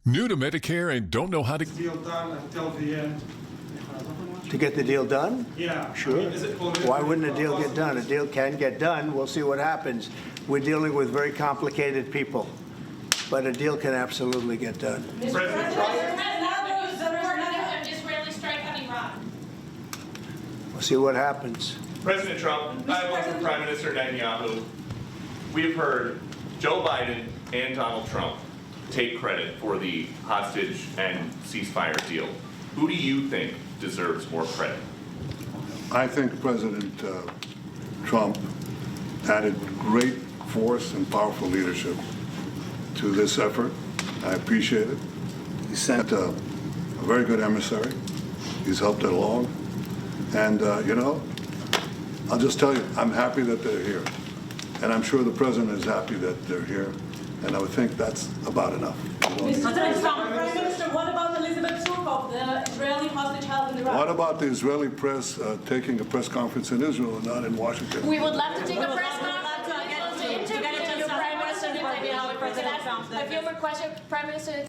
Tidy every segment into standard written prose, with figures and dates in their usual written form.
New to Medicare and don't know how to... Deal done until the end. To get the deal done? Yeah. Sure. Why wouldn't a deal get done? A deal can get done. We'll see what happens. We're dealing with very complicated people, but a deal can absolutely get done. President Israeli strike on Iran. We'll see what happens. President Trump, I want from Prime Minister Netanyahu. We have heard Joe Biden and Donald Trump take credit for the hostage and ceasefire deal. Who do you think deserves more credit? I think President Trump added great force and powerful leadership to this effort. I appreciate it. He sent a very good emissary. He's helped it along. And, I'll just tell you, I'm happy that they're here. And I'm sure the president is happy that they're here. And I would think that's about enough. Mr. Prime Minister, what about Elizabeth Surkov, the Israeli hostage held in Iraq? What about the Israeli press taking a press conference in Israel and not in Washington? We would love to take a press conference to interview you, Prime Minister Netanyahu. A few more questions, Prime Minister.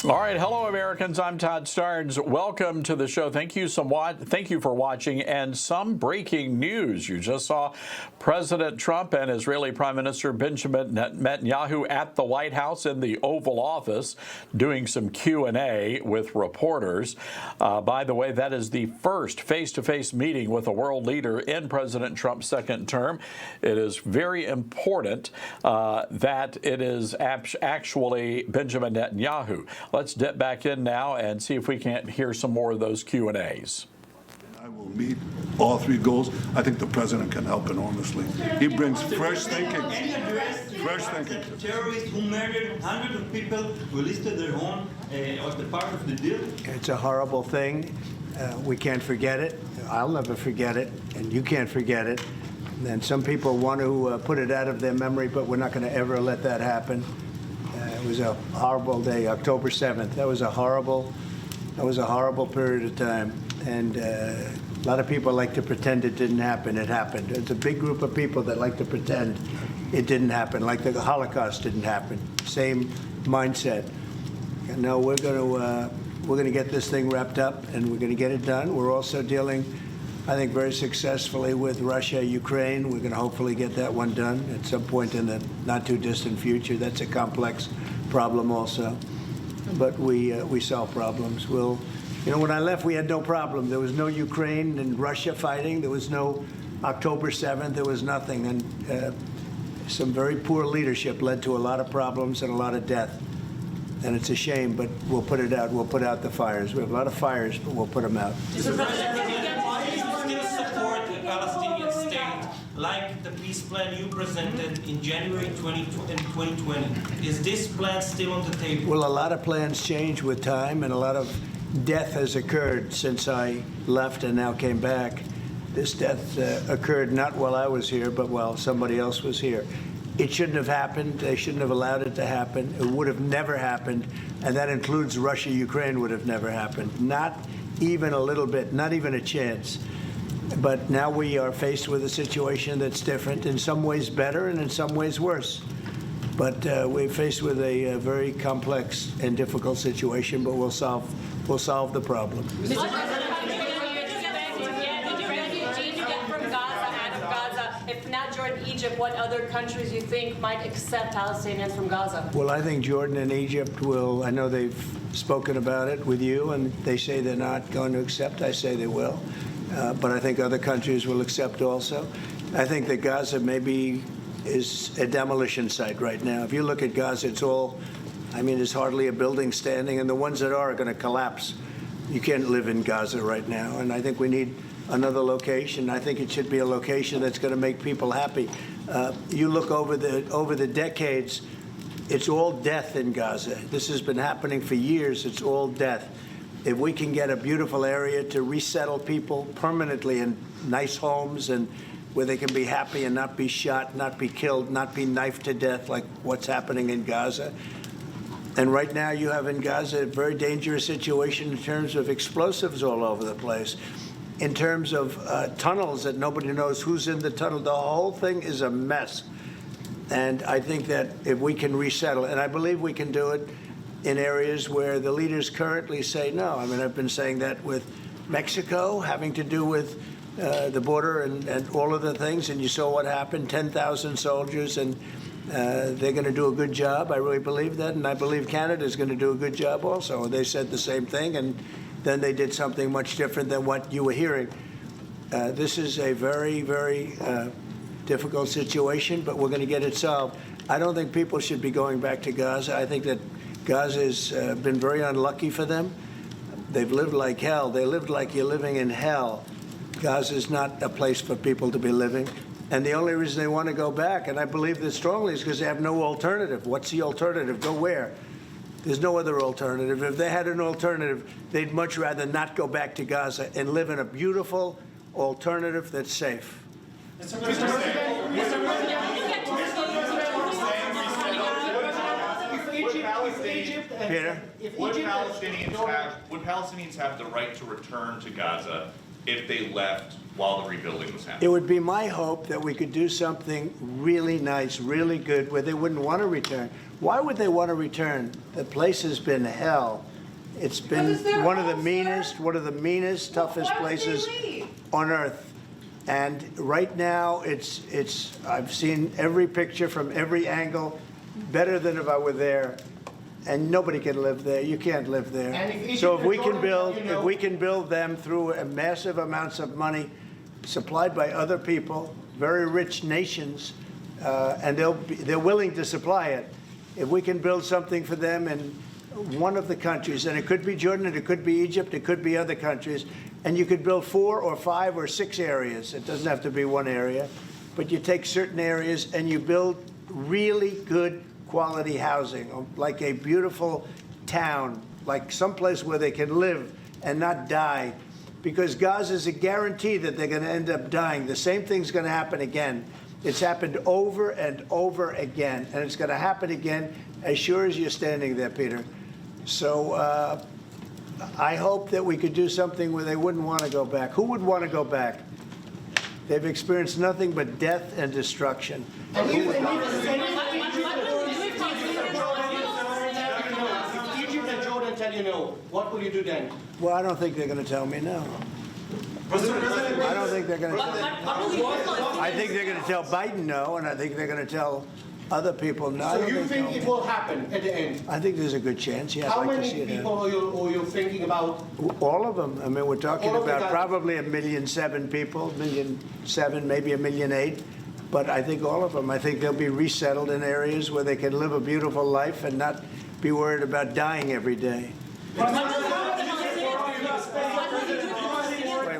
All right, hello Americans, I'm Todd Starnes. Welcome to the show. Thank you for watching. And some breaking news. You just saw President Trump and Israeli Prime Minister Benjamin Netanyahu at the White House in the Oval Office doing some Q&A with reporters. By the way, that is the first face-to-face meeting with a world leader in President Trump's second term. It is very important that it is actually Benjamin Netanyahu. Let's dip back in now and see if we can't hear some more of those Q&As. I will meet all three goals. I think the president can help enormously. He brings fresh thinking. Fresh thinking. Terrorists who murdered hundreds of people who listed their own as the part of the deal. It's a horrible thing. We can't forget it. I'll never forget it, and you can't forget it. And some people want to put it out of their memory, but we're not going to ever let that happen. It was a horrible day, October 7th. That was a horrible period of time. And a lot of people like to pretend it didn't happen. It happened. It's a big group of people that like to pretend it didn't happen, like the Holocaust didn't happen. Same mindset. And no, we're going to get this thing wrapped up, and we're going to get it done. We're also dealing, I think, very successfully with Russia, Ukraine. We're going to hopefully get that one done at some point in the not too distant future. That's a complex problem also. But we solve problems. When I left, we had no problem. There was no Ukraine and Russia fighting. There was no October 7th. There was nothing. And some very poor leadership led to a lot of problems and a lot of death. And it's a shame, but we'll put it out. We'll put out the fires. We have a lot of fires, but we'll put them out. Why do you still support a Palestinian state like the peace plan you presented in January 2020? Is this plan still on the table? Well, a lot of plans change with time, and a lot of death has occurred since I left and now came back. This death occurred not while I was here, but while somebody else was here. It shouldn't have happened. They shouldn't have allowed it to happen. It would have never happened, and that includes Russia, Ukraine would have never happened. Not even a little bit, not even a chance. But now we are faced with a situation that's different, in some ways better and in some ways worse. But we're faced with a very complex and difficult situation, but we'll solve the problem. If not Jordan, Egypt, what other countries you think might accept Palestinians from Gaza? Well, I think Jordan and Egypt will. I know they've spoken about it with you, and they say they're not going to accept. I say they will. But I think other countries will accept also. I think that Gaza maybe is a demolition site right now. If you look at Gaza, there's hardly a building standing, and the ones that are going to collapse. You can't live in Gaza right now, and I think we need another location. I think it should be a location that's going to make people happy. You look over the decades, it's all death in Gaza. This has been happening for years. It's all death. If we can get a beautiful area to resettle people permanently in nice homes and where they can be happy and not be shot, not be killed, not be knifed to death like what's happening in Gaza. And right now you have in Gaza a very dangerous situation in terms of explosives all over the place, in terms of tunnels that nobody knows who's in the tunnel. The whole thing is a mess. And I think that if we can resettle, and I believe we can do it in areas where the leaders currently say no. I mean, I've been saying that with Mexico, having to do with the border and all of the things, and you saw what happened, 10,000 soldiers, and they're going to do a good job. I really believe that, and I believe Canada is going to do a good job also. They said the same thing, and then they did something much different than what you were hearing. This is a very, very difficult situation, but we're going to get it solved. I don't think people should be going back to Gaza. I think that Gaza has been very unlucky for them. They've lived like hell. They lived like you're living in hell. Gaza is not a place for people to be living. And the only reason they want to go back, and I believe this strongly, is because they have no alternative. What's the alternative? Go where? There's no other alternative. If they had an alternative, they'd much rather not go back to Gaza and live in a beautiful alternative that's safe. Mr. President, Peter? Would Palestinians have the right to return to Gaza if they left while the rebuilding was It happening? would be my hope that we could do something really nice, really good, where they wouldn't want to return. Why would they want to return? The place has been hell. It's been one of the meanest, toughest places on earth. And right now, I've seen every picture from every angle, better than if I were there. And nobody can live there. You can't live there. So if we can build them through massive amounts of money supplied by other people, very rich nations, and they're willing to supply it. If we can build something for them in one of the countries, and it could be Jordan, it could be Egypt, it could be other countries, and you could build 4 or 5 or 6 areas. It doesn't have to be one area, but you take certain areas and you build really good quality housing, like a beautiful town, like someplace where they can live and not die. Because Gaza is a guarantee that they're going to end up dying. The same thing's going to happen again. It's happened over and over again, and it's going to happen again as sure as you're standing there, Peter. So I hope that we could do something where they wouldn't want to go back. Who would want to go back? They've experienced nothing but death and destruction. What will you do then? Well, I don't think they're going to tell me no. I don't think they're going to tell me. I think they're going to tell Biden no, and I think they're going to tell other people no. So you think it will happen at the end? I think there's a good chance, yeah. How I'd like to many see it people are you thinking about? All of them. I mean, we're talking All of the about guys. probably 1,000,007 people, 1,000,007, maybe 1,000,008. But I think all of them. I think they'll be resettled in areas where they can live a beautiful life and not be worried about dying every day.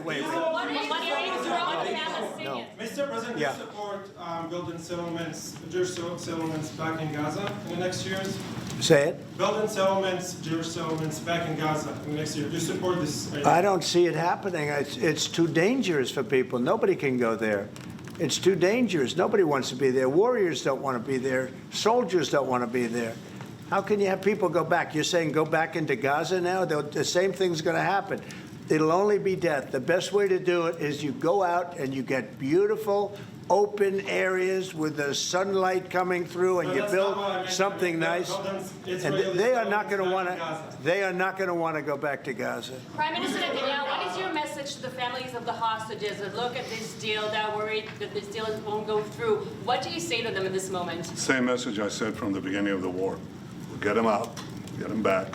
Wait. Mr. President, do you Yeah. support building settlements, Jewish settlements back in Gaza in the next years? Say it. Building settlements, Jewish settlements back in Gaza in the next year. Do you support this idea? I don't see it happening. It's too dangerous for people. Nobody can go there. It's too dangerous. Nobody wants to be there. Warriors don't want to be there. Soldiers don't want to be there. How can you have people go back? You're saying go back into Gaza now? The same thing's going to happen. It'll only be death. The best way to do it is you go out and you get beautiful, open areas with the sunlight coming through, and No, you that's build not what I meant. something nice. And they are not going to want to. They are not going to want to go back to Gaza. Prime Minister Netanyahu, what is your message to the families of the hostages that look at this deal, that are worried that this deal won't go through? What do you say to them in this moment? Same message I said from the beginning of the war. We'll get them out, get them back.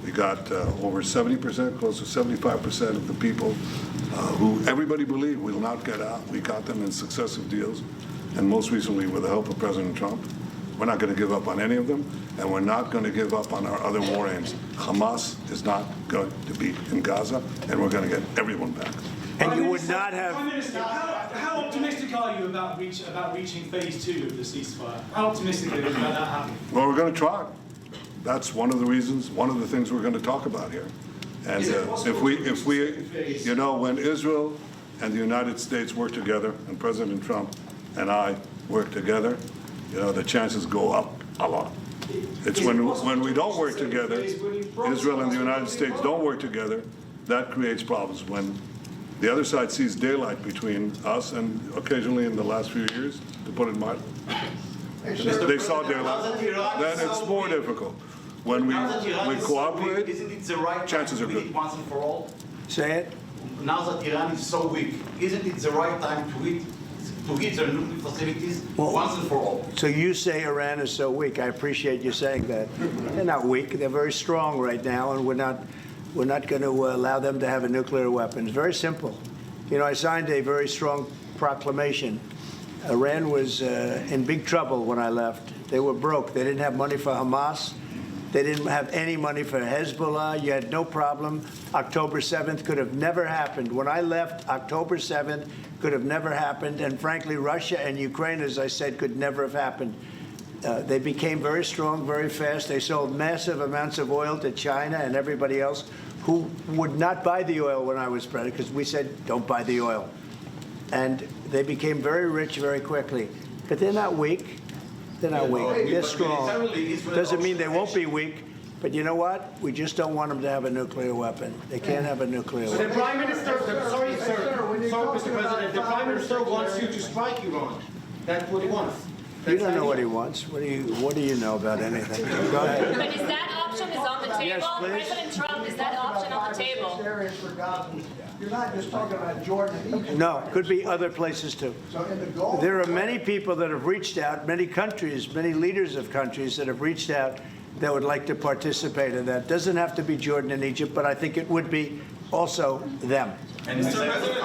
We got over 70%, close to 75% of the people who everybody believed will not get out. We got them in successive deals, and most recently with the help of President Trump. We're not going to give up on any of them, and we're not going to give up on our other war aims. Hamas is not going to be in Gaza, and we're going to get everyone back. And you would not have. Prime Minister, how optimistic are you about reaching phase 2 of the ceasefire? How optimistic are you about that happening? Well, we're going to try. That's one of the reasons, one of the things we're going to talk about here. And if we, when Israel and the United States work together, and President Trump and I work together, the chances go up a lot. It's when we don't work together, Israel and the United States don't work together, that creates problems. When the other side sees daylight between us, and occasionally in the last few years, to put it mildly, they saw daylight, then it's more difficult. When we cooperate, isn't it the right chances time are to good. hit once and for all? Say it. Now that Iran is so weak, isn't it the right time to hit their nuclear facilities once and for all? So you say Iran is so weak. I appreciate you saying that. They're not weak. They're very strong right now, and we're not going to allow them to have a nuclear weapon. It's very simple. I signed a very strong proclamation. Iran was in big trouble when I left. They were broke. They didn't have money for Hamas. They didn't have any money for Hezbollah. You had no problem. October 7th could have never happened. When I left, October 7th could have never happened. And frankly, Russia and Ukraine, as I said, could never have happened. They became very strong very fast. They sold massive amounts of oil to China and everybody else who would not buy the oil when I was president, because we said, don't buy the oil. And they became very rich very quickly. But they're not weak. They're not weak. They're strong. Doesn't mean they won't be weak. But you know what? We just don't want them to have a nuclear weapon. They can't have a nuclear So the weapon. Prime Minister, sorry, Mr. President, the Prime Minister wants you to strike Iran. That's what he wants. You don't know what he wants. What do you know about anything? Go ahead. But is that option on the table? Yes, please. President Trump, is that option on the table? Areas for Gaza. You're not just talking about Jordan and Egypt. No, could be other places too. So in the Gulf. There are many people that have reached out, many countries, many leaders of countries that have reached out that would like to participate in that. Doesn't have to be Jordan and Egypt, but I think it would be also them. Mr. President,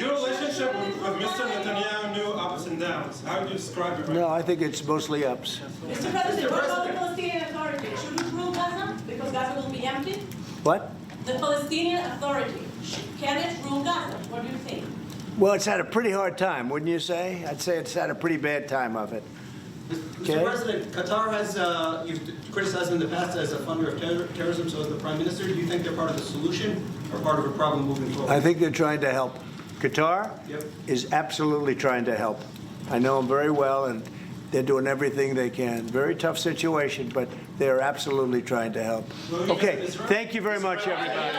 your relationship with Mr. Netanyahu knew ups and downs. How would you describe it? No, I think it's mostly ups. Mr. President, what about the Palestinian Authority? Should it rule Gaza? Because Gaza will be empty? What? The Palestinian Authority, can it rule Gaza? What do you think? Well, it's had a pretty hard time, wouldn't you say? I'd say it's had a pretty bad time of it. Mr. President, Qatar has, you've criticized them in the past as a funder of terrorism, so as the Prime Minister, do you think they're part of the solution or part of a problem moving forward? I think they're trying to help. Qatar Yep. is absolutely trying to help. I know them very well, and they're doing everything they can. Very tough situation, but they're absolutely trying to help. Okay, thank you very much, everybody.